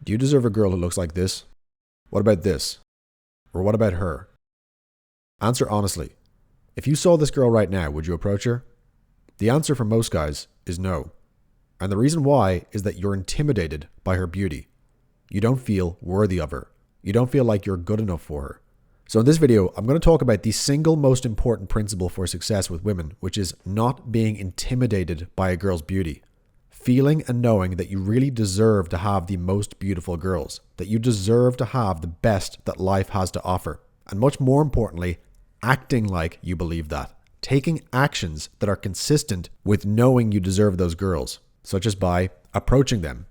Do you deserve a girl who looks like this? What about this? Or what about her? Answer honestly. If you saw this girl right now, would you approach her? The answer for most guys is no. And the reason why is that you're intimidated by her beauty. You don't feel worthy of her. You don't feel like you're good enough for her. So in this video, I'm going to talk about the single most important principle for success with women, which is not being intimidated by a girl's beauty. Feeling and knowing that you really deserve to have the most beautiful girls, that you deserve to have the best that life has to offer. And much more importantly, acting like you believe that. Taking actions that are consistent with knowing you deserve those girls, such as by approaching them.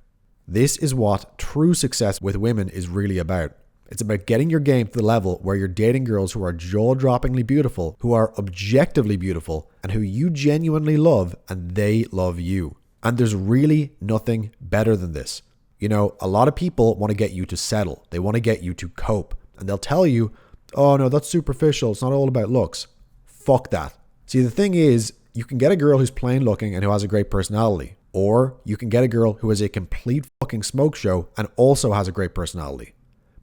This is what true success with women is really about. It's about getting your game to the level where you're dating girls who are jaw-droppingly beautiful, who are objectively beautiful, and who you genuinely love and they love you. And there's really nothing better than this. You know, a lot of people want to get you to settle. They want to get you to cope. And they'll tell you, oh no, that's superficial. It's not all about looks. Fuck that. See, the thing is, you can get a girl who's plain looking and who has a great personality. Or you can get a girl who is a complete fucking smoke show and also has a great personality.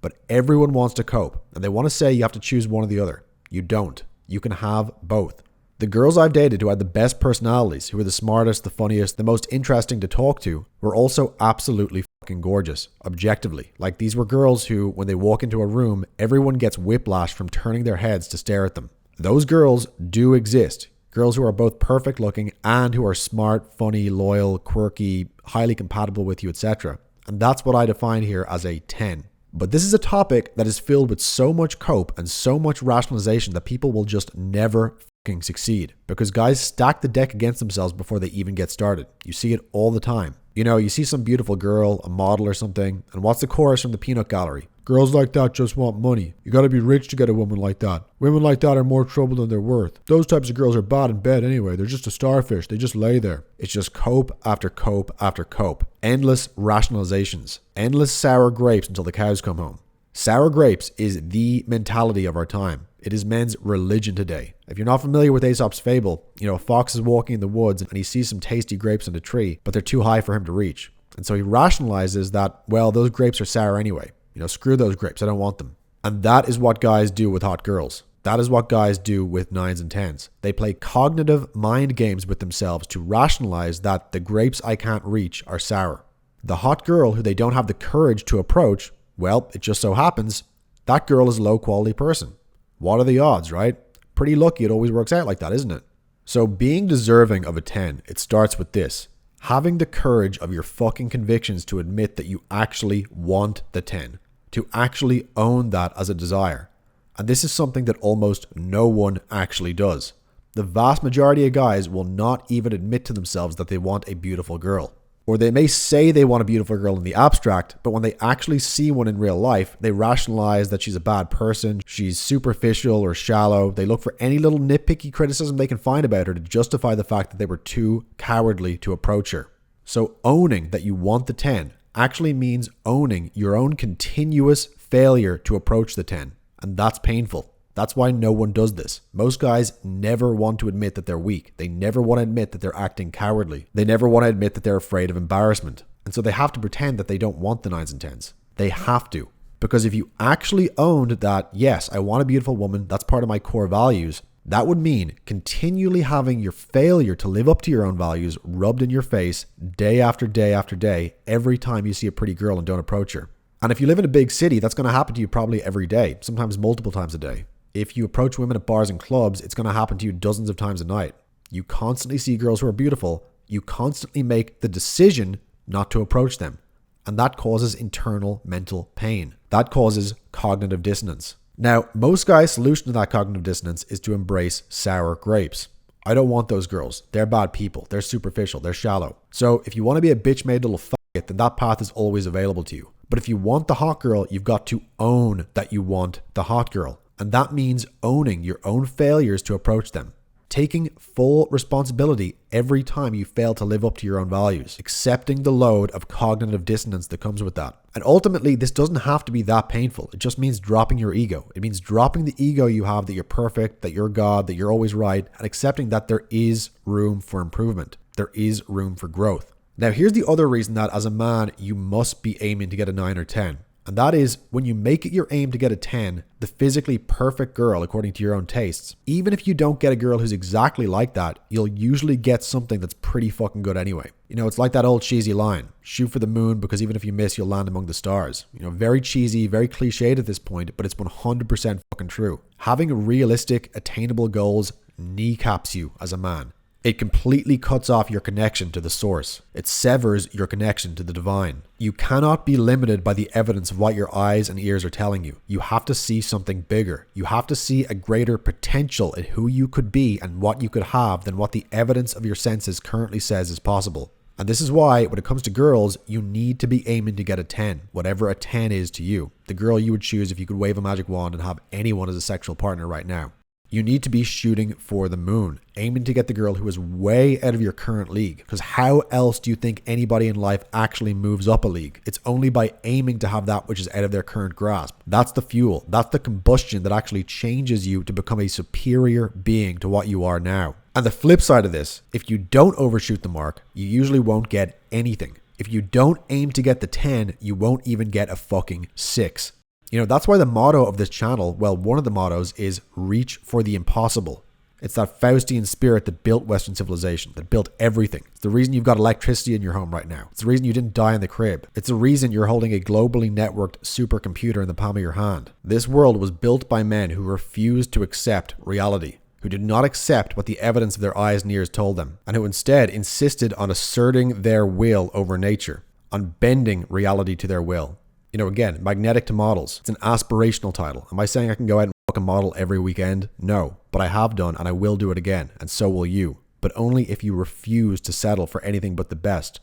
But everyone wants to cope, and they want to say you have to choose one or the other. You don't. You can have both. The girls I've dated who had the best personalities, who were the smartest, the funniest, the most interesting to talk to, were also absolutely fucking gorgeous, objectively. Like, these were girls who, when they walk into a room, everyone gets whiplash from turning their heads to stare at them. Those girls do exist. Girls who are both perfect looking and who are smart, funny, loyal, quirky, highly compatible with you, etc. And that's what I define here as a 10. But this is a topic that is filled with so much cope and so much rationalization that people will just never fucking succeed. Because guys stack the deck against themselves before they even get started. You see it all the time. You know, you see some beautiful girl, a model or something, and what's the chorus from the peanut gallery? Girls like that just want money. You gotta be rich to get a woman like that. Women like that are more trouble than they're worth. Those types of girls are bad in bed anyway. They're just a starfish. They just lay there. It's just cope after cope after cope. Endless rationalizations. Endless sour grapes until the cows come home. Sour grapes is the mentality of our time. It is men's religion today. If you're not familiar with Aesop's fable, you know, a fox is walking in the woods and he sees some tasty grapes in a tree, but they're too high for him to reach. And so he rationalizes that, well, those grapes are sour anyway. You know, screw those grapes. I don't want them. And that is what guys do with hot girls. That is what guys do with 9s and 10s. They play cognitive mind games with themselves to rationalize that the grapes I can't reach are sour. The hot girl who they don't have the courage to approach, well, it just so happens, that girl is a low quality person. What are the odds, right? Pretty lucky it always works out like that, isn't it? So being deserving of a 10, it starts with this. Having the courage of your fucking convictions to admit that you actually want the 10. To actually own that as a desire. And this is something that almost no one actually does. The vast majority of guys will not even admit to themselves that they want a beautiful girl. Or they may say they want a beautiful girl in the abstract, but when they actually see one in real life, they rationalize that she's a bad person, she's superficial or shallow. They look for any little nitpicky criticism they can find about her to justify the fact that they were too cowardly to approach her. So owning that you want the 10 actually means owning your own continuous failure to approach the 10. And that's painful. That's why no one does this. Most guys never want to admit that they're weak. They never want to admit that they're acting cowardly. They never want to admit that they're afraid of embarrassment. And so they have to pretend that they don't want the 9s and 10s. They have to. Because if you actually owned that, yes, I want a beautiful woman, that's part of my core values, that would mean continually having your failure to live up to your own values rubbed in your face day after day after day every time you see a pretty girl and don't approach her. And if you live in a big city, that's going to happen to you probably every day, sometimes multiple times a day. If you approach women at bars and clubs, it's going to happen to you dozens of times a night. You constantly see girls who are beautiful. You constantly make the decision not to approach them. And that causes internal mental pain. That causes cognitive dissonance. Now, most guys' solution to that cognitive dissonance is to embrace sour grapes. I don't want those girls. They're bad people. They're superficial. They're shallow. So if you want to be a bitch-made little faggot, then that path is always available to you. But if you want the hot girl, you've got to own that you want the hot girl. And that means owning your own failures to approach them. Taking full responsibility every time you fail to live up to your own values. Accepting the load of cognitive dissonance that comes with that. And ultimately, this doesn't have to be that painful. It just means dropping your ego. It means dropping the ego you have that you're perfect, that you're God, that you're always right, and accepting that there is room for improvement. There is room for growth. Now, here's the other reason that as a man, you must be aiming to get a 9 or 10. And that is, when you make it your aim to get a 10, the physically perfect girl according to your own tastes, even if you don't get a girl who's exactly like that, you'll usually get something that's pretty fucking good anyway. You know, it's like that old cheesy line, shoot for the moon because even if you miss, you'll land among the stars. You know, very cheesy, very cliched at this point, but it's 100% fucking true. Having realistic, attainable goals kneecaps you as a man. It completely cuts off your connection to the source. It severs your connection to the divine. You cannot be limited by the evidence of what your eyes and ears are telling you. You have to see something bigger. You have to see a greater potential in who you could be and what you could have than what the evidence of your senses currently says is possible. And this is why, when it comes to girls, you need to be aiming to get a 10, whatever a 10 is to you. The girl you would choose if you could wave a magic wand and have anyone as a sexual partner right now. You need to be shooting for the moon, aiming to get the girl who is way out of your current league. Because how else do you think anybody in life actually moves up a league? It's only by aiming to have that which is out of their current grasp. That's the fuel. That's the combustion that actually changes you to become a superior being to what you are now. And the flip side of this, if you don't overshoot the mark, you usually won't get anything. If you don't aim to get the 10, you won't even get a fucking 6. You know, that's why the motto of this channel, well, one of the mottos is reach for the impossible. It's that Faustian spirit that built Western civilization, that built everything. It's the reason you've got electricity in your home right now. It's the reason you didn't die in the crib. It's the reason you're holding a globally networked supercomputer in the palm of your hand. This world was built by men who refused to accept reality, who did not accept what the evidence of their eyes and ears told them, and who instead insisted on asserting their will over nature, on bending reality to their will. You know, again, magnetic to models. It's an aspirational title. Am I saying I can go out and fuck a model every weekend? No, but I have done and I will do it again, and so will you. But only if you refuse to settle for anything but the best.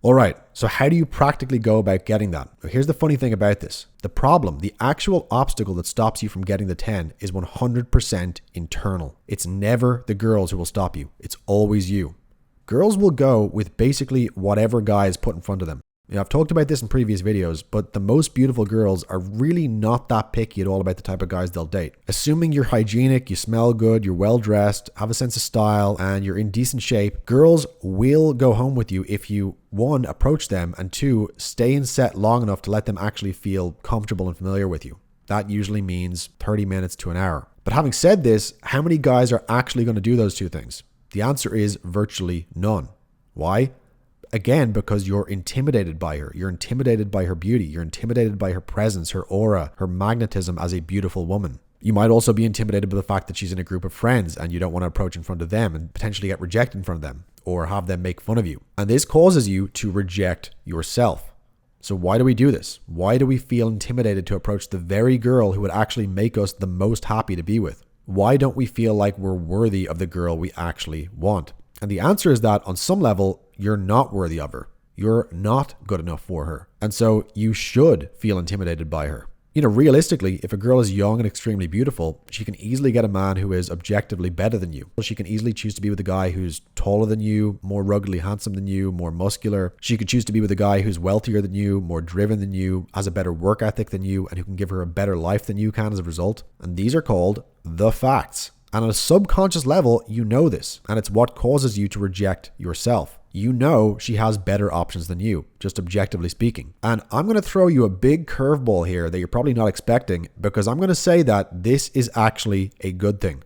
Alright, so how do you practically go about getting that? Now, here's the funny thing about this. The problem, the actual obstacle that stops you from getting the 10 is 100% internal. It's never the girls who will stop you. It's always you. Girls will go with basically whatever guy is put in front of them. You know, I've talked about this in previous videos, but the most beautiful girls are really not that picky at all about the type of guys they'll date. Assuming you're hygienic, you smell good, you're well dressed, have a sense of style, and you're in decent shape, girls will go home with you if you, 1, approach them, and 2, stay in set long enough to let them actually feel comfortable and familiar with you. That usually means 30 minutes to an hour. But having said this, how many guys are actually going to do those two things? The answer is virtually none. Why? Again, because you're intimidated by her. You're intimidated by her beauty. You're intimidated by her presence, her aura, her magnetism as a beautiful woman. You might also be intimidated by the fact that she's in a group of friends and you don't want to approach in front of them and potentially get rejected in front of them or have them make fun of you. And this causes you to reject yourself. So why do we do this? Why do we feel intimidated to approach the very girl who would actually make us the most happy to be with? Why don't we feel like we're worthy of the girl we actually want? And the answer is that on some level, you're not worthy of her. You're not good enough for her. And so you should feel intimidated by her. You know, realistically, if a girl is young and extremely beautiful, she can easily get a man who is objectively better than you. She can easily choose to be with a guy who's taller than you, more ruggedly handsome than you, more muscular. She could choose to be with a guy who's wealthier than you, more driven than you, has a better work ethic than you, and who can give her a better life than you can as a result. And these are called the facts. And on a subconscious level, you know this, and it's what causes you to reject yourself. You know she has better options than you, just objectively speaking. And I'm going to throw you a big curveball here that you're probably not expecting, because I'm going to say that this is actually a good thing.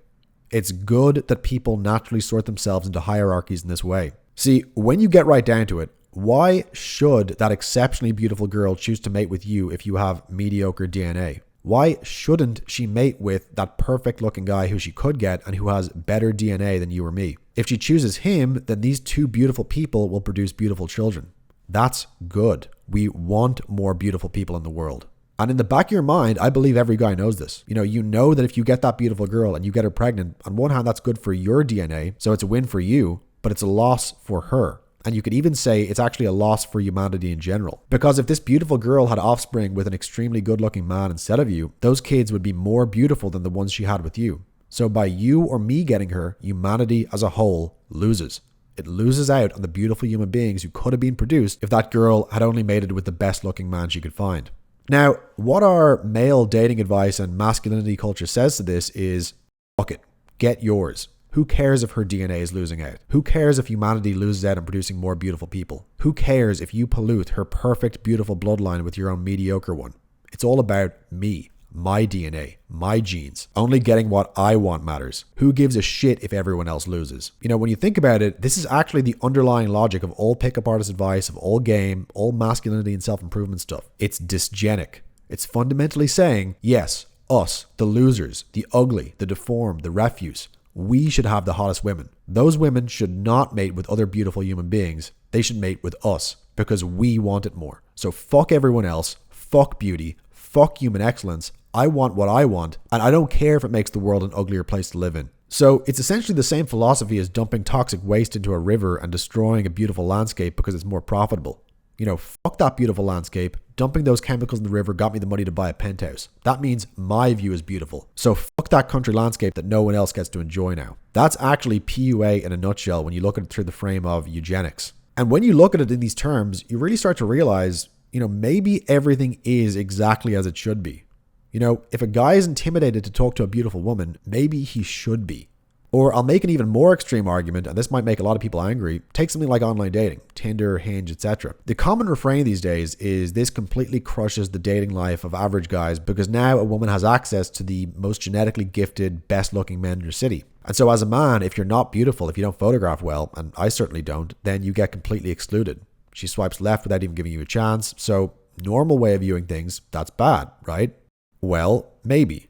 It's good that people naturally sort themselves into hierarchies in this way. See, when you get right down to it, why should that exceptionally beautiful girl choose to mate with you if you have mediocre DNA? Why shouldn't she mate with that perfect looking guy who she could get and who has better DNA than you or me? If she chooses him, then these two beautiful people will produce beautiful children. That's good. We want more beautiful people in the world. And in the back of your mind, I believe every guy knows this. You know that if you get that beautiful girl and you get her pregnant, on one hand, that's good for your DNA, so it's a win for you, but it's a loss for her. And you could even say it's actually a loss for humanity in general. Because if this beautiful girl had offspring with an extremely good-looking man instead of you, those kids would be more beautiful than the ones she had with you. So by you or me getting her, humanity as a whole loses. It loses out on the beautiful human beings who could have been produced if that girl had only mated with the best-looking man she could find. Now, what our male dating advice and masculinity culture says to this is, fuck it, get yours. Who cares if her DNA is losing out? Who cares if humanity loses out on producing more beautiful people? Who cares if you pollute her perfect, beautiful bloodline with your own mediocre one? It's all about me, my DNA, my genes. Only getting what I want matters. Who gives a shit if everyone else loses? You know, when you think about it, this is actually the underlying logic of all pickup artist advice, of all game, all masculinity and self-improvement stuff. It's dysgenic. It's fundamentally saying, yes, us, the losers, the ugly, the deformed, the refuse, we should have the hottest women. Those women should not mate with other beautiful human beings. They should mate with us because we want it more. So fuck everyone else, fuck beauty, fuck human excellence. I want what I want, and I don't care if it makes the world an uglier place to live in. So it's essentially the same philosophy as dumping toxic waste into a river and destroying a beautiful landscape because it's more profitable. You know, fuck that beautiful landscape. Dumping those chemicals in the river got me the money to buy a penthouse. That means my view is beautiful. So fuck that country landscape that no one else gets to enjoy now. That's actually PUA in a nutshell when you look at it through the frame of eugenics. And when you look at it in these terms, you really start to realize, you know, maybe everything is exactly as it should be. You know, if a guy is intimidated to talk to a beautiful woman, maybe he should be. Or I'll make an even more extreme argument, and this might make a lot of people angry. Take something like online dating, Tinder, Hinge, etc. The common refrain these days is this completely crushes the dating life of average guys because now a woman has access to the most genetically gifted, best looking men in your city. And so as a man, if you're not beautiful, if you don't photograph well, and I certainly don't, then you get completely excluded. She swipes left without even giving you a chance. So normal way of viewing things, that's bad, right? Well, maybe.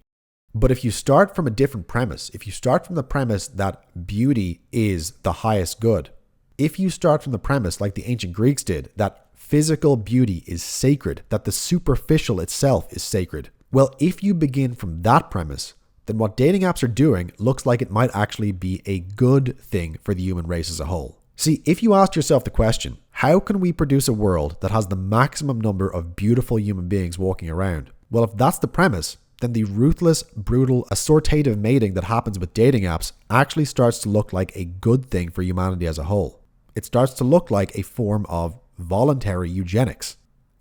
But if you start from a different premise, if you start from the premise that beauty is the highest good, if you start from the premise like the ancient Greeks did, that physical beauty is sacred, that the superficial itself is sacred, well, if you begin from that premise, then what dating apps are doing looks like it might actually be a good thing for the human race as a whole. See, if you ask yourself the question, how can we produce a world that has the maximum number of beautiful human beings walking around? Well, if that's the premise, then the ruthless, brutal, assortative mating that happens with dating apps actually starts to look like a good thing for humanity as a whole. It starts to look like a form of voluntary eugenics.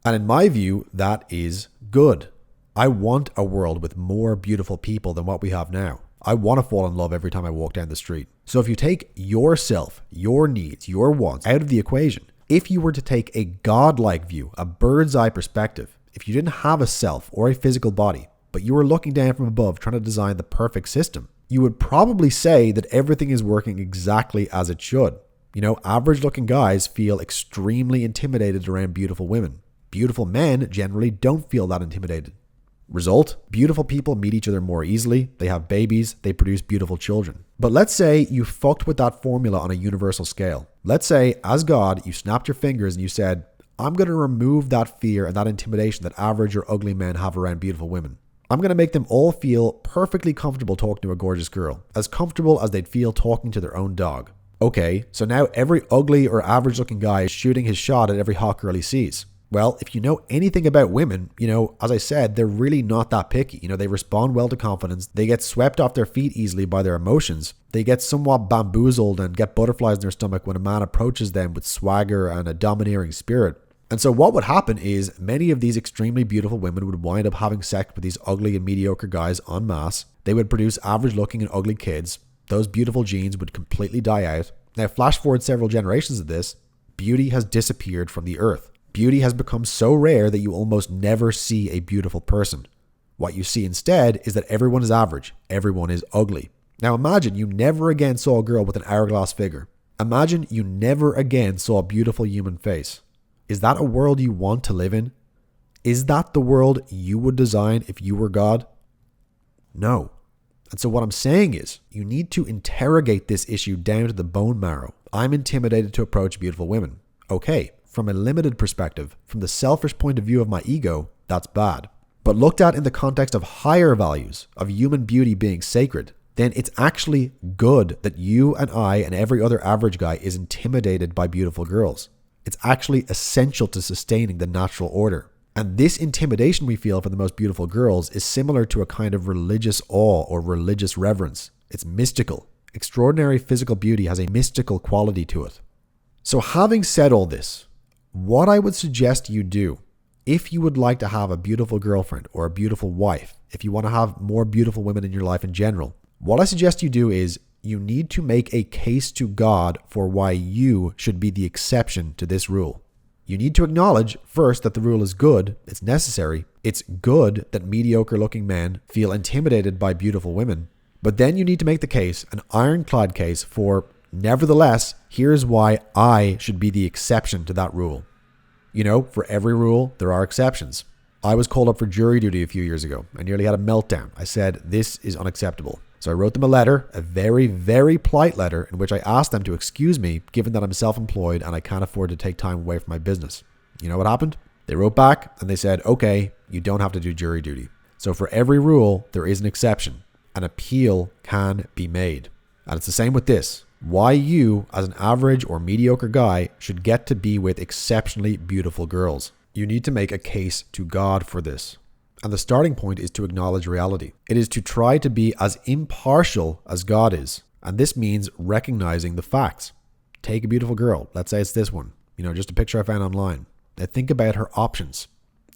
And in my view, that is good. I want a world with more beautiful people than what we have now. I want to fall in love every time I walk down the street. So if you take yourself, your needs, your wants out of the equation, if you were to take a godlike view, a bird's eye perspective, if you didn't have a self or a physical body, but you were looking down from above trying to design the perfect system, you would probably say that everything is working exactly as it should. You know, average looking guys feel extremely intimidated around beautiful women. Beautiful men generally don't feel that intimidated. Result, beautiful people meet each other more easily, they have babies, they produce beautiful children. But let's say you fucked with that formula on a universal scale. Let's say, as God, you snapped your fingers and you said, I'm going to remove that fear and that intimidation that average or ugly men have around beautiful women. I'm going to make them all feel perfectly comfortable talking to a gorgeous girl, as comfortable as they'd feel talking to their own dog. Okay, so now every ugly or average looking guy is shooting his shot at every hot girl he sees. Well, if you know anything about women, you know, as I said, they're really not that picky. You know, they respond well to confidence. They get swept off their feet easily by their emotions. They get somewhat bamboozled and get butterflies in their stomach when a man approaches them with swagger and a domineering spirit. And so what would happen is many of these extremely beautiful women would wind up having sex with these ugly and mediocre guys en masse. They would produce average looking and ugly kids. Those beautiful genes would completely die out. Now, flash forward several generations of this, beauty has disappeared from the earth. Beauty has become so rare that you almost never see a beautiful person. What you see instead is that everyone is average. Everyone is ugly. Now imagine you never again saw a girl with an hourglass figure. Imagine you never again saw a beautiful human face. Is that a world you want to live in? Is that the world you would design if you were God? No. And so what I'm saying is, you need to interrogate this issue down to the bone marrow. I'm intimidated to approach beautiful women. Okay, from a limited perspective, from the selfish point of view of my ego, that's bad. But looked at in the context of higher values, of human beauty being sacred, then it's actually good that you and I and every other average guy is intimidated by beautiful girls. It's actually essential to sustaining the natural order. And this intimidation we feel for the most beautiful girls is similar to a kind of religious awe or religious reverence. It's mystical. Extraordinary physical beauty has a mystical quality to it. So having said all this, what I would suggest you do, if you would like to have a beautiful girlfriend or a beautiful wife, if you want to have more beautiful women in your life in general, what I suggest you do is you need to make a case to God for why you should be the exception to this rule. You need to acknowledge first that the rule is good, it's necessary, it's good that mediocre looking men feel intimidated by beautiful women. But then you need to make the case, an ironclad case for, nevertheless, here's why I should be the exception to that rule. You know, for every rule, there are exceptions. I was called up for jury duty a few years ago. I nearly had a meltdown. I said, this is unacceptable. So I wrote them a letter, a very, very polite letter, in which I asked them to excuse me, given that I'm self-employed and I can't afford to take time away from my business. You know what happened? They wrote back and they said, okay, you don't have to do jury duty. So for every rule, there is an exception. An appeal can be made. And it's the same with this. Why you, as an average or mediocre guy, should get to be with exceptionally beautiful girls. You need to make a case to God for this. And the starting point is to acknowledge reality. It is to try to be as impartial as God is. And this means recognizing the facts. Take a beautiful girl. Let's say it's this one. You know, just a picture I found online. Now think about her options.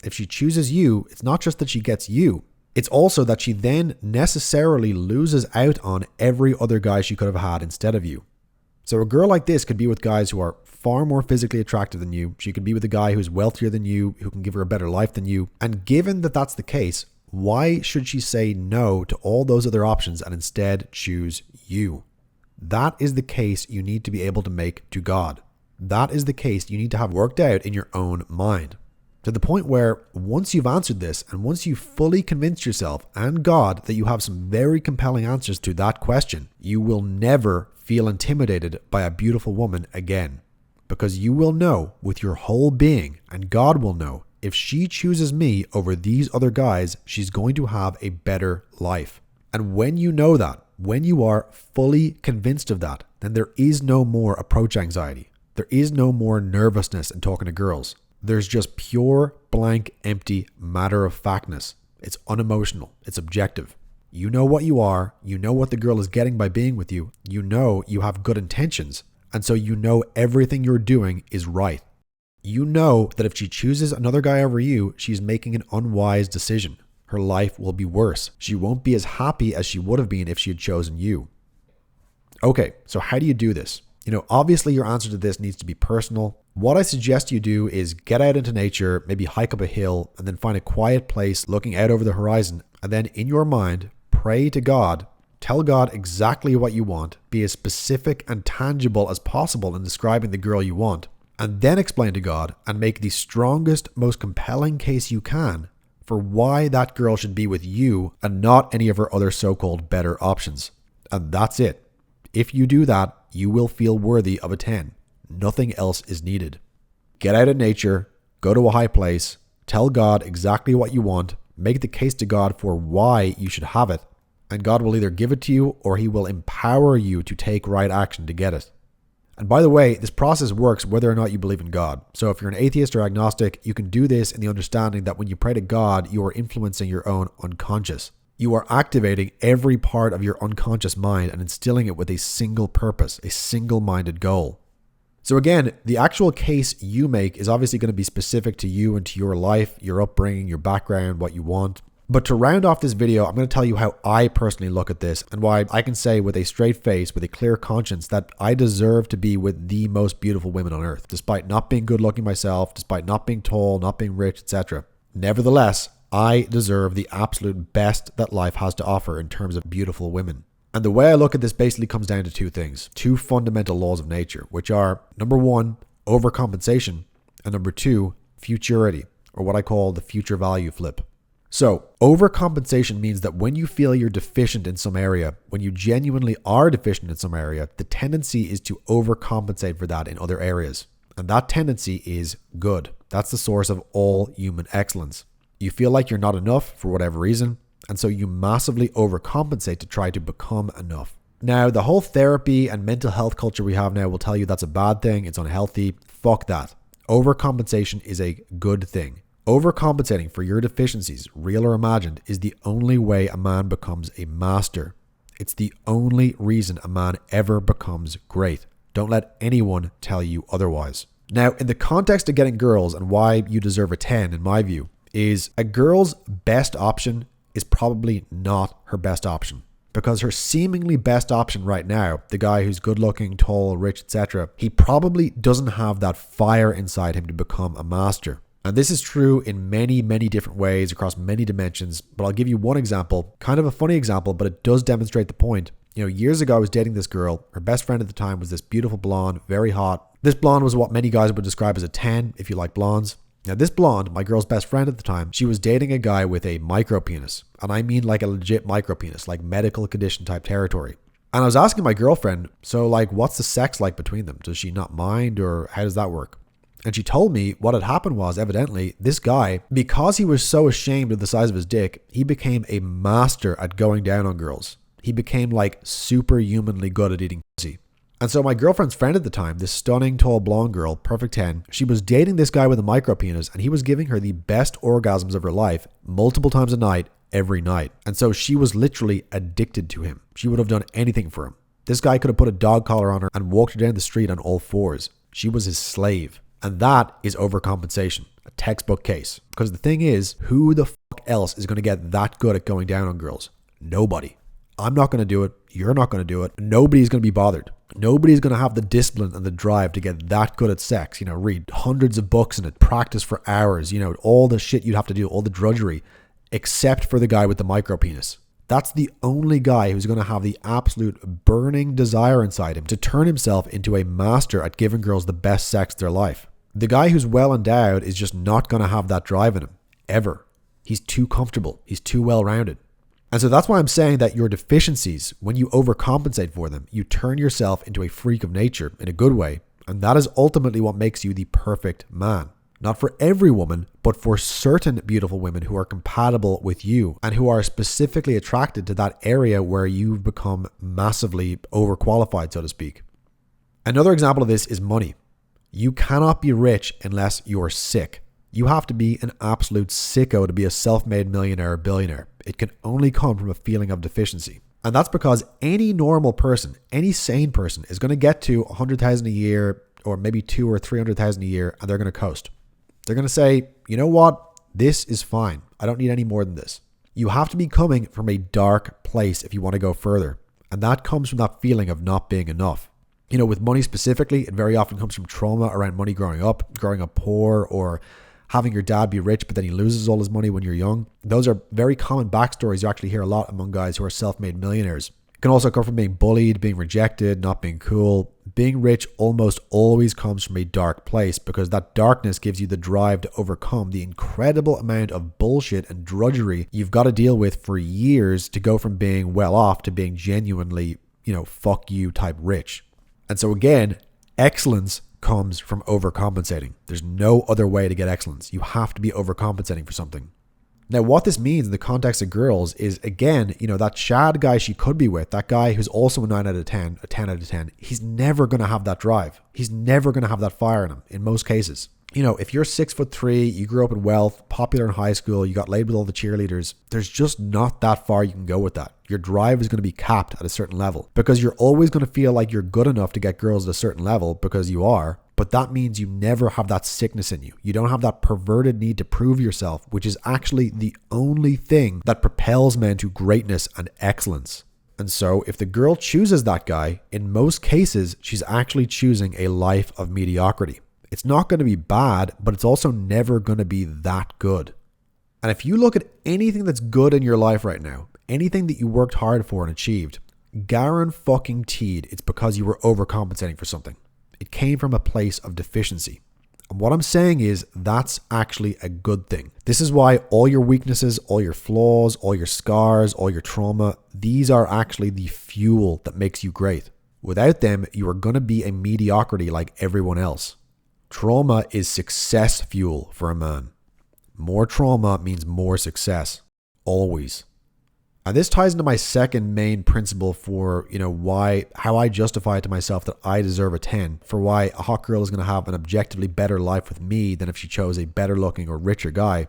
If she chooses you, it's not just that she gets you. It's also that she then necessarily loses out on every other guy she could have had instead of you. So a girl like this could be with guys who are far more physically attractive than you. She could be with a guy who's wealthier than you, who can give her a better life than you. And given that that's the case, why should she say no to all those other options and instead choose you? That is the case you need to be able to make to God. That is the case you need to have worked out in your own mind. To the point where once you've answered this and once you've fully convinced yourself and God that you have some very compelling answers to that question, you will never feel intimidated by a beautiful woman again. Because you will know with your whole being, and God will know, if she chooses me over these other guys, she's going to have a better life. And when you know that, when you are fully convinced of that, then there is no more approach anxiety. There is no more nervousness in talking to girls. There's just pure, blank, empty matter-of-factness. It's unemotional. It's objective. You know what you are. You know what the girl is getting by being with you. You know you have good intentions. And so you know everything you're doing is right. You know that if she chooses another guy over you, she's making an unwise decision. Her life will be worse. She won't be as happy as she would have been if she had chosen you. Okay, so how do you do this? You know, obviously your answer to this needs to be personal. What I suggest you do is get out into nature, maybe hike up a hill, and then find a quiet place looking out over the horizon. And then in your mind, pray to God. Tell God exactly what you want. Be as specific and tangible as possible in describing the girl you want. And then explain to God and make the strongest, most compelling case you can for why that girl should be with you and not any of her other so-called better options. And that's it. If you do that, you will feel worthy of a 10. Nothing else is needed. Get out in nature, go to a high place, tell God exactly what you want, make the case to God for why you should have it, and God will either give it to you or he will empower you to take right action to get it. And by the way, this process works whether or not you believe in God. So if you're an atheist or agnostic, you can do this in the understanding that when you pray to God, you are influencing your own unconscious. You are activating every part of your unconscious mind and instilling it with a single purpose, a single-minded goal. So again, the actual case you make is obviously going to be specific to you and to your life, your upbringing, your background, what you want. But to round off this video, I'm going to tell you how I personally look at this and why I can say with a straight face, with a clear conscience, that I deserve to be with the most beautiful women on earth, despite not being good looking myself, despite not being tall, not being rich, etc. Nevertheless, I deserve the absolute best that life has to offer in terms of beautiful women. And the way I look at this basically comes down to two things, two fundamental laws of nature, which are number one, overcompensation, and number two, futurity, or what I call the future value flip. So overcompensation means that when you feel you're deficient in some area, when you genuinely are deficient in some area, the tendency is to overcompensate for that in other areas. And that tendency is good. That's the source of all human excellence. You feel like you're not enough for whatever reason, and so you massively overcompensate to try to become enough. Now, the whole therapy and mental health culture we have now will tell you that's a bad thing, it's unhealthy. Fuck that. Overcompensation is a good thing. Overcompensating for your deficiencies, real or imagined, is the only way a man becomes a master. It's the only reason a man ever becomes great. Don't let anyone tell you otherwise. Now, in the context of getting girls and why you deserve a 10, in my view, is a girl's best option is probably not her best option. because her seemingly best option right now, the guy who's good looking, tall, rich, etc., he probably doesn't have that fire inside him to become a master. And this is true in many, many different ways across many dimensions, but I'll give you one example, kind of a funny example, but it does demonstrate the point. Years ago I was dating this girl. Her best friend at the time was this beautiful blonde, very hot. This blonde was what many guys would describe as a 10 if you like blondes. Now this blonde, my girl's best friend at the time, she was dating a guy with a micro penis. And I mean like a legit micro penis, like medical condition type territory. And I was asking my girlfriend, so like what's the sex like between them? Does she not mind, or how does that work? And she told me what had happened was, evidently, this guy, because he was so ashamed of the size of his dick, he became a master at going down on girls. He became like superhumanly good at eating pussy. And so my girlfriend's friend at the time, this stunning tall blonde girl, perfect 10, she was dating this guy with a micro penis, and he was giving her the best orgasms of her life multiple times a night, every night. And so she was literally addicted to him. She would have done anything for him. This guy could have put a dog collar on her and walked her down the street on all fours. She was his slave. And that is overcompensation, a textbook case. Because the thing is, who the fuck else is going to get that good at going down on girls? Nobody. I'm not going to do it. You're not going to do it. Nobody's going to be bothered. Nobody's going to have the discipline and the drive to get that good at sex. Read hundreds of books and practice for hours. All the shit you'd have to do, all the drudgery, except for the guy with the micro penis. That's the only guy who's going to have the absolute burning desire inside him to turn himself into a master at giving girls the best sex of their life. The guy who's well endowed is just not going to have that drive in him, ever. He's too comfortable. He's too well-rounded. And so that's why I'm saying that your deficiencies, when you overcompensate for them, you turn yourself into a freak of nature in a good way. And that is ultimately what makes you the perfect man. Not for every woman, but for certain beautiful women who are compatible with you and who are specifically attracted to that area where you've become massively overqualified, so to speak. Another example of this is money. You cannot be rich unless you're sick. You have to be an absolute sicko to be a self-made millionaire or billionaire. It can only come from a feeling of deficiency. And that's because any normal person, any sane person is going to get to 100,000 a year or maybe 200,000 or 300,000 a year, and they're going to coast. They're going to say, you know what? This is fine. I don't need any more than this. You have to be coming from a dark place if you want to go further. And that comes from that feeling of not being enough. With money specifically, it very often comes from trauma around money growing up poor, or having your dad be rich, but then he loses all his money when you're young. Those are very common backstories you actually hear a lot among guys who are self-made millionaires. It can also come from being bullied, being rejected, not being cool. Being rich almost always comes from a dark place, because that darkness gives you the drive to overcome the incredible amount of bullshit and drudgery you've got to deal with for years to go from being well off to being genuinely, fuck you type rich. And so again, excellence comes from overcompensating. There's no other way to get excellence. You have to be overcompensating for something. Now, what this means in the context of girls is, again, that Chad guy she could be with, that guy who's also a 9 out of 10, a 10 out of 10, he's never going to have that drive. He's never going to have that fire in him in most cases. If you're 6'3", you grew up in wealth, popular in high school, you got laid with all the cheerleaders, there's just not that far you can go with that. Your drive is going to be capped at a certain level, because you're always going to feel like you're good enough to get girls at a certain level, because you are. But that means you never have that sickness in you. You don't have that perverted need to prove yourself, which is actually the only thing that propels men to greatness and excellence. And so if the girl chooses that guy, in most cases, she's actually choosing a life of mediocrity. It's not going to be bad, but it's also never going to be that good. And if you look at anything that's good in your life right now, anything that you worked hard for and achieved, guaranteed it's because you were overcompensating for something. It came from a place of deficiency. And what I'm saying is that's actually a good thing. This is why all your weaknesses, all your flaws, all your scars, all your trauma, these are actually the fuel that makes you great. Without them, you are going to be a mediocrity like everyone else. Trauma is success fuel for a man. More trauma means more success. Always. And this ties into my second main principle for, how I justify it to myself that I deserve a 10, for why a hot girl is going to have an objectively better life with me than if she chose a better looking or richer guy.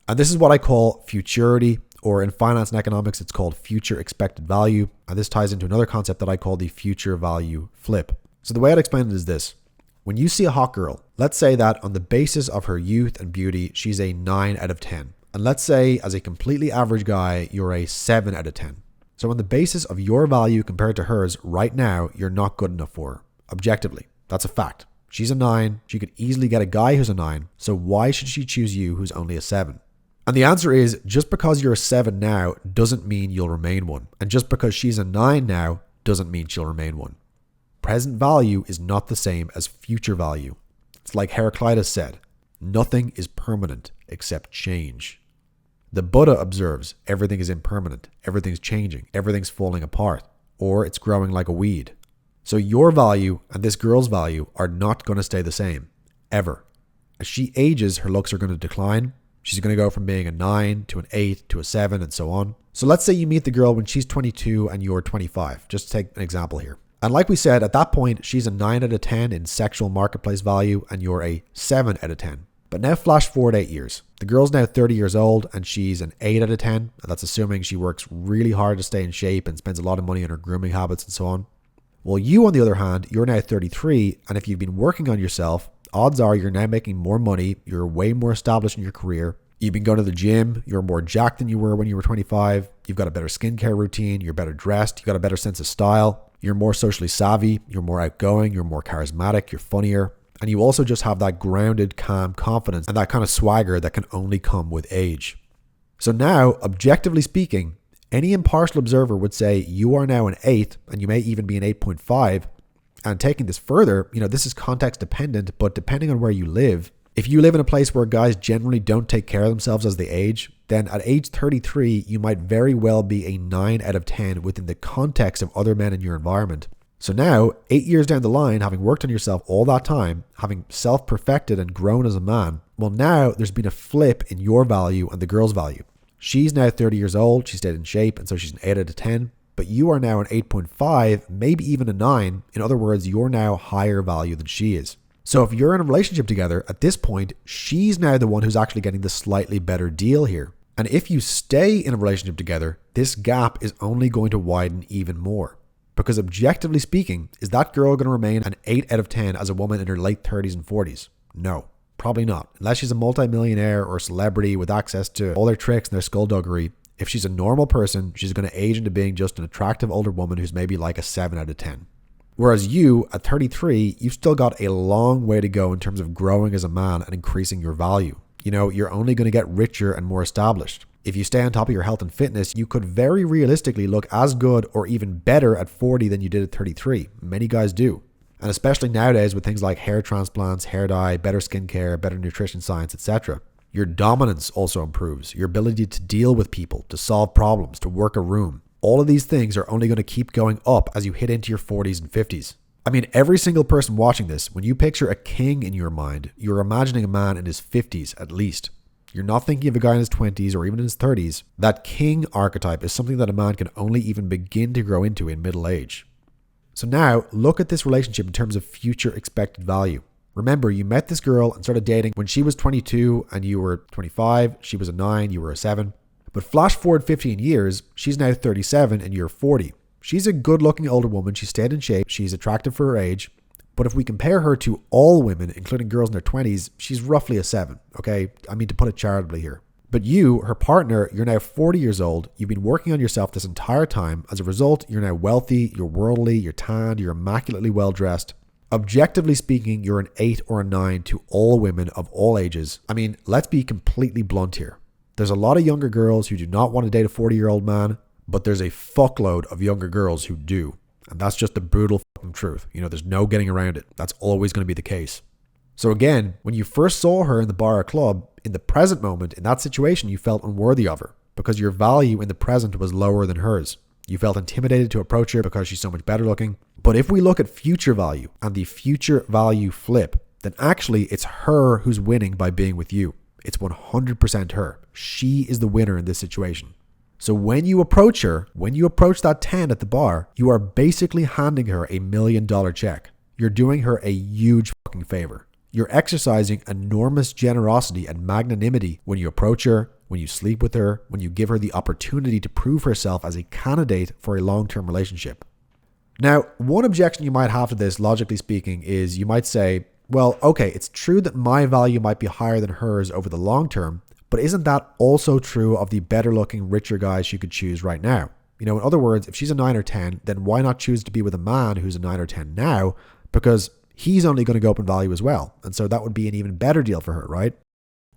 And this is what I call futurity, or in finance and economics, it's called future expected value. And this ties into another concept that I call the future value flip. So the way I'd explain it is this. When you see a hot girl, let's say that on the basis of her youth and beauty, she's a 9 out of 10. And let's say as a completely average guy, you're a 7 out of 10. So on the basis of your value compared to hers right now, you're not good enough for her. Objectively. That's a fact. She's a 9. She could easily get a guy who's a 9. So why should she choose you who's only a 7? And the answer is, just because you're a 7 now doesn't mean you'll remain one. And just because she's a 9 now doesn't mean she'll remain one. Present value is not the same as future value. It's like Heraclitus said, nothing is permanent except change. The Buddha observes everything is impermanent, everything's changing, everything's falling apart, or it's growing like a weed. So your value and this girl's value are not going to stay the same, ever. As she ages, her looks are going to decline. She's going to go from being a 9 to an 8 to a 7 and so on. So let's say you meet the girl when she's 22 and you're 25, just to take an example here. And like we said, at that point, she's a 9 out of 10 in sexual marketplace value and you're a 7 out of 10. But now flash forward 8 years. The girl's now 30 years old and she's an 8 out of 10. And that's assuming she works really hard to stay in shape and spends a lot of money on her grooming habits and so on. Well, you, on the other hand, you're now 33. And if you've been working on yourself, odds are you're now making more money. You're way more established in your career. You've been going to the gym. You're more jacked than you were when you were 25. You've got a better skincare routine. You're better dressed. You've got a better sense of style. You're more socially savvy. You're more outgoing. You're more charismatic. You're funnier. And you also just have that grounded, calm confidence and that kind of swagger that can only come with age. So now, objectively speaking, any impartial observer would say you are now an 8 and you may even be an 8.5. And taking this further, this is context dependent, but depending on where you live, if you live in a place where guys generally don't take care of themselves as they age, then at age 33, you might very well be a 9 out of 10 within the context of other men in your environment. So now, 8 years down the line, having worked on yourself all that time, having self-perfected and grown as a man, well now there's been a flip in your value and the girl's value. She's now 30 years old, she stayed in shape, and so she's an 8 out of 10, but you are now an 8.5, maybe even a 9. In other words, you're now higher value than she is. So if you're in a relationship together, at this point, she's now the one who's actually getting the slightly better deal here. And if you stay in a relationship together, this gap is only going to widen even more. Because objectively speaking, is that girl going to remain an 8 out of 10 as a woman in her late 30s and 40s? No, probably not. Unless she's a multimillionaire or a celebrity with access to all their tricks and their skullduggery. If she's a normal person, she's going to age into being just an attractive older woman who's maybe like a 7 out of 10. Whereas you, at 33, you've still got a long way to go in terms of growing as a man and increasing your value. You're only going to get richer and more established. If you stay on top of your health and fitness, you could very realistically look as good or even better at 40 than you did at 33. Many guys do. And especially nowadays with things like hair transplants, hair dye, better skincare, better nutrition science, etc. Your dominance also improves. Your ability to deal with people, to solve problems, to work a room. All of these things are only going to keep going up as you hit into your 40s and 50s. I mean, every single person watching this, when you picture a king in your mind, you're imagining a man in his 50s at least. You're not thinking of a guy in his 20s or even in his 30s. That king archetype is something that a man can only even begin to grow into in middle age. So now, look at this relationship in terms of future expected value. Remember, you met this girl and started dating when she was 22 and you were 25. She was a 9, you were a 7. But flash forward 15 years, she's now 37 and you're 40. She's a good-looking older woman. She stayed in shape. She's attractive for her age. But if we compare her to all women, including girls in their 20s, she's roughly a 7, okay? I mean, to put it charitably here. But you, her partner, you're now 40 years old. You've been working on yourself this entire time. As a result, you're now wealthy, you're worldly, you're tanned, you're immaculately well-dressed. Objectively speaking, you're an 8 or a 9 to all women of all ages. I mean, let's be completely blunt here. There's a lot of younger girls who do not want to date a 40-year-old man, but there's a fuckload of younger girls who do. And that's just the brutal fucking truth. There's no getting around it. That's always going to be the case. So again, when you first saw her in the bar or club, in the present moment, in that situation, you felt unworthy of her because your value in the present was lower than hers. You felt intimidated to approach her because she's so much better looking. But if we look at future value and the future value flip, then actually it's her who's winning by being with you. It's 100% her. She is the winner in this situation. So when you approach her, when you approach that 10 at the bar, you are basically handing her a $1 million check. You're doing her a huge fucking favor. You're exercising enormous generosity and magnanimity when you approach her, when you sleep with her, when you give her the opportunity to prove herself as a candidate for a long-term relationship. Now, one objection you might have to this, logically speaking, is you might say, well, okay, it's true that my value might be higher than hers over the long term, but isn't that also true of the better looking, richer guys she could choose right now? In other words, if she's a 9 or 10, then why not choose to be with a man who's a 9 or 10 now? Because he's only going to go up in value as well. And so that would be an even better deal for her, right?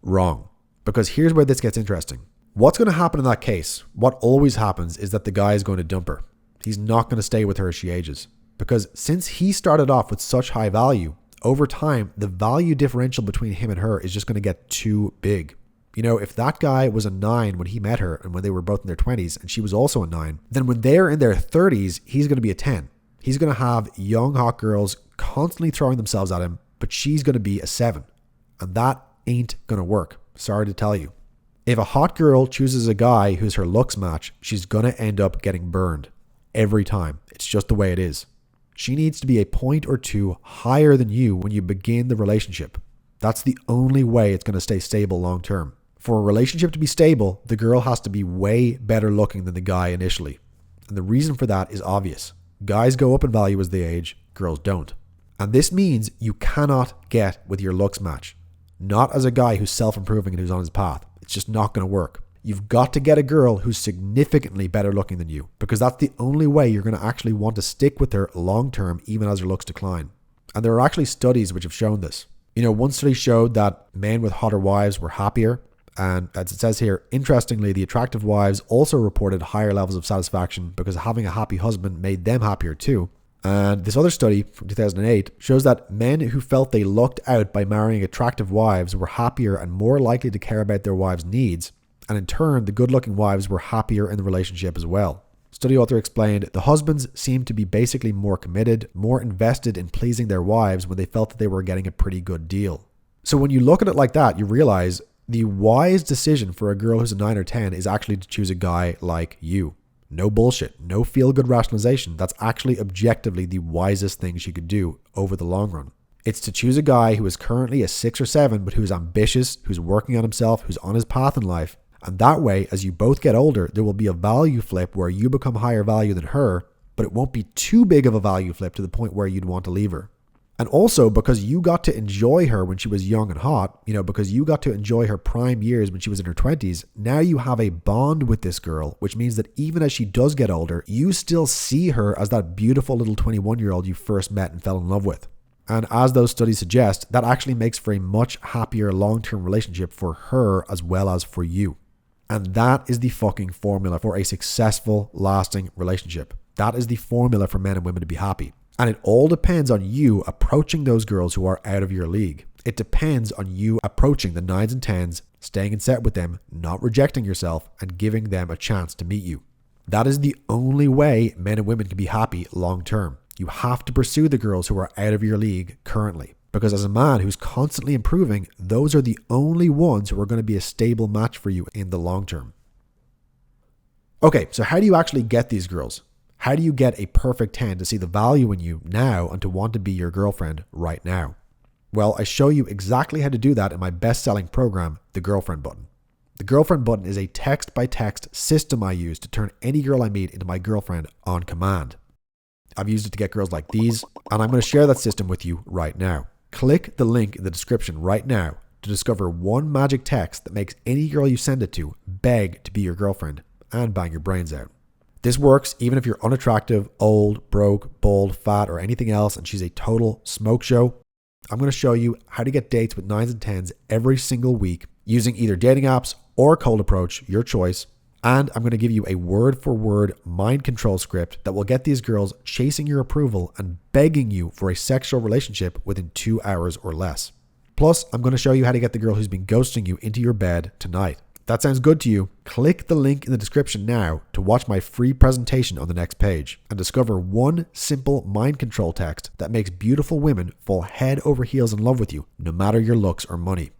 Wrong. Because here's where this gets interesting. What's going to happen in that case? What always happens is that the guy is going to dump her. He's not going to stay with her as she ages. Because since he started off with such high value, over time, the value differential between him and her is just going to get too big. If that guy was a 9 when he met her and when they were both in their 20s and she was also a 9, then when they're in their 30s, he's going to be a 10. He's going to have young hot girls constantly throwing themselves at him, but she's going to be a 7. And that ain't going to work. Sorry to tell you. If a hot girl chooses a guy who's her looks match, she's going to end up getting burned. Every time. It's just the way it is. She needs to be a point or two higher than you when you begin the relationship. That's the only way it's going to stay stable long term. For a relationship to be stable, the girl has to be way better looking than the guy initially. And the reason for that is obvious. Guys go up in value as they age, girls don't. And this means you cannot get with your looks match. Not as a guy who's self-improving and who's on his path. It's just not going to work. You've got to get a girl who's significantly better looking than you, because that's the only way you're going to actually want to stick with her long term, even as her looks decline. And there are actually studies which have shown this. One study showed that men with hotter wives were happier. And as it says here, interestingly, the attractive wives also reported higher levels of satisfaction because having a happy husband made them happier too. And this other study from 2008 shows that men who felt they lucked out by marrying attractive wives were happier and more likely to care about their wives' needs. And in turn, the good-looking wives were happier in the relationship as well. Study author explained, the husbands seemed to be basically more committed, more invested in pleasing their wives when they felt that they were getting a pretty good deal. So when you look at it like that, you realize the wise decision for a girl who's a 9 or 10 is actually to choose a guy like you. No bullshit, no feel-good rationalization. That's actually objectively the wisest thing she could do over the long run. It's to choose a guy who is currently a 6 or 7, but who's ambitious, who's working on himself, who's on his path in life. And that way, as you both get older, there will be a value flip where you become higher value than her, but it won't be too big of a value flip to the point where you'd want to leave her. And also because you got to enjoy her when she was young and hot, because you got to enjoy her prime years when she was in her 20s, now you have a bond with this girl, which means that even as she does get older, you still see her as that beautiful little 21-year-old you first met and fell in love with. And as those studies suggest, that actually makes for a much happier long-term relationship for her as well as for you. And that is the fucking formula for a successful, lasting relationship. That is the formula for men and women to be happy. And it all depends on you approaching those girls who are out of your league. It depends on you approaching the 9s and 10s, staying in set with them, not rejecting yourself, and giving them a chance to meet you. That is the only way men and women can be happy long term. You have to pursue the girls who are out of your league currently. Because as a man who's constantly improving, those are the only ones who are going to be a stable match for you in the long term. Okay, so how do you actually get these girls? How do you get a perfect 10 to see the value in you now and to want to be your girlfriend right now? Well, I show you exactly how to do that in my best-selling program, The Girlfriend Button. The Girlfriend Button is a text-by-text system I use to turn any girl I meet into my girlfriend on command. I've used it to get girls like these, and I'm going to share that system with you right now. Click the link in the description right now to discover one magic text that makes any girl you send it to beg to be your girlfriend and bang your brains out. This works even if you're unattractive, old, broke, bald, fat, or anything else, and she's a total smoke show. I'm going to show you how to get dates with 9s and 10s every single week using either dating apps or cold approach, your choice. And I'm going to give you a word-for-word mind control script that will get these girls chasing your approval and begging you for a sexual relationship within 2 hours or less. Plus, I'm going to show you how to get the girl who's been ghosting you into your bed tonight. If that sounds good to you, click the link in the description now to watch my free presentation on the next page and discover one simple mind control text that makes beautiful women fall head over heels in love with you, no matter your looks or money.